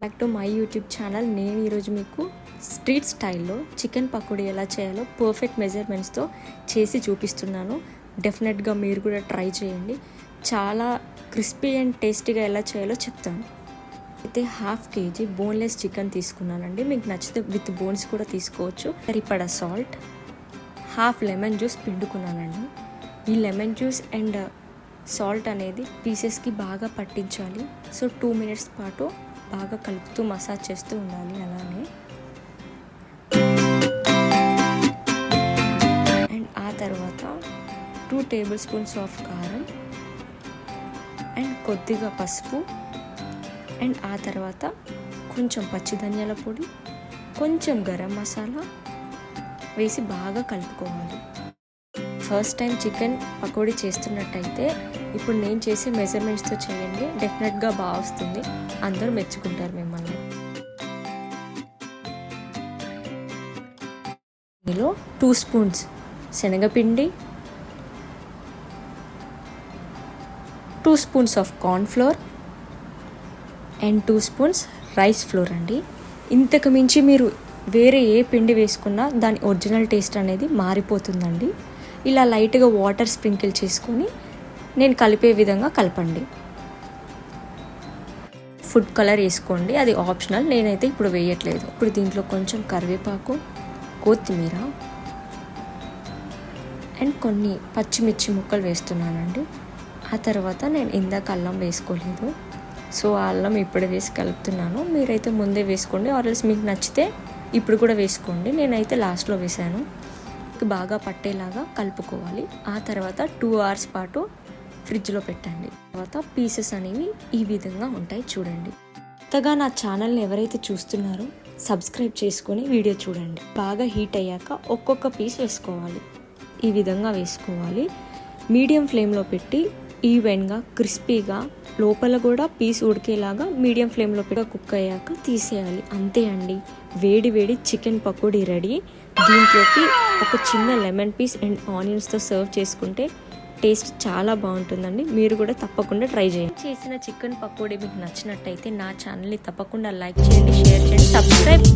Back to my YouTube channel. నేను ఈరోజు మీకు స్ట్రీట్ స్టైల్లో చికెన్ పకోడీ ఎలా చేయాలో పర్ఫెక్ట్ మెజర్మెంట్స్తో చేసి చూపిస్తున్నాను. డెఫినెట్గా మీరు కూడా ట్రై చేయండి. చాలా క్రిస్పీ అండ్ టేస్టీగా ఎలా చేయాలో చెప్తాను. అయితే 1/2 kg బోన్లెస్ చికెన్ తీసుకున్నానండి. మీకు నచ్చితే విత్ బోన్స్ కూడా తీసుకోవచ్చు. సరిపడా సాల్ట్, 1/2 లెమన్ జ్యూస్ పిండుకున్నానండి. ఈ లెమన్ జ్యూస్ అండ్ సాల్ట్ అనేది పీసెస్కి బాగా పట్టించాలి. సో 2 minutes పాటు బాగా కలుపుతూ మసాజ్ చేస్తూ ఉండాలి. అలానే అండ్ ఆ తర్వాత 2 tablespoons ఆఫ్ కారం అండ్ కొద్దిగా పసుపు అండ్ ఆ తర్వాత కొంచెం పచ్చి ధనియాల పొడి, కొంచెం గరం మసాలా వేసి బాగా కలుపుకోవాలి. ఫస్ట్ టైం చికెన్ పకోడీ చేస్తున్నట్టయితే ఇప్పుడు నేను చేసే మెజర్మెంట్స్తో చేయండి. డెఫినెట్గా బాగా వస్తుంది. అందరూ మెచ్చుకుంటారు మిమ్మల్ని. ఇందులో 2 spoons శనగపిండి, 2 spoons of cornflour and 2 spoons rice flour అండి. ఇంతకు మించి మీరు వేరే ఏ పిండి వేసుకున్నా దాని ఒరిజినల్ టేస్ట్ అనేది మారిపోతుందండి. ఇలా లైట్గా వాటర్ స్ప్రింకిల్ చేసుకొని నేను కలిపే విధంగా కలపండి. ఫుడ్ కలర్ వేసుకోండి, అది ఆప్షనల్. నేనైతే ఇప్పుడు వేయట్లేదు. ఇప్పుడు దీంట్లో కొంచెం కరివేపాకు, కొత్తిమీర అండ్ కొన్ని పచ్చిమిర్చి ముక్కలు వేస్తున్నానండి. ఆ తర్వాత నేను ఇందాక అల్లం వేసుకోలేదు, సో ఆ అల్లం ఇప్పుడే వేసి కలుపుతున్నాను. మీరైతే ముందే వేసుకోండి, ఆర్ఎల్స్ మీకు నచ్చితే ఇప్పుడు కూడా వేసుకోండి. నేనైతే లాస్ట్లో వేసాను. బాగా పట్టేలాగా కలుపుకోవాలి. ఆ తర్వాత 2 hours పాటు ఫ్రిడ్జ్లో పెట్టండి. తర్వాత పీసెస్ అనేవి ఈ విధంగా ఉంటాయి, చూడండి. కొత్తగా నా ఛానల్ని ఎవరైతే చూస్తున్నారో సబ్స్క్రైబ్ చేసుకొని వీడియో చూడండి. బాగా హీట్ అయ్యాక ఒక్కొక్క పీస్ వేసుకోవాలి. ఈ విధంగా వేసుకోవాలి. మీడియం ఫ్లేమ్లో పెట్టి ఈవెన్గా క్రిస్పీగా లోపల కూడా పీస్ ఉడికేలాగా మీడియం ఫ్లేమ్లో పెట్టి కుక్ అయ్యాక తీసేయాలి. అంతే అండి, వేడి వేడి చికెన్ పకోడీ రెడీ. దీంట్లోకి ఒక చిన్న లెమన్ పీస్ అండ్ ఆనియన్స్తో సర్వ్ చేసుకుంటే టేస్ట్ చాలా బాగుంటుందండి. మీరు కూడా తప్పకుండా ట్రై చేయండి. చేసిన చికెన్ పకోడీ మీకు నచ్చినట్టయితే నా ఛానల్ని తప్పకుండా లైక్ చేయండి, షేర్ చేయండి, సబ్స్క్రైబ్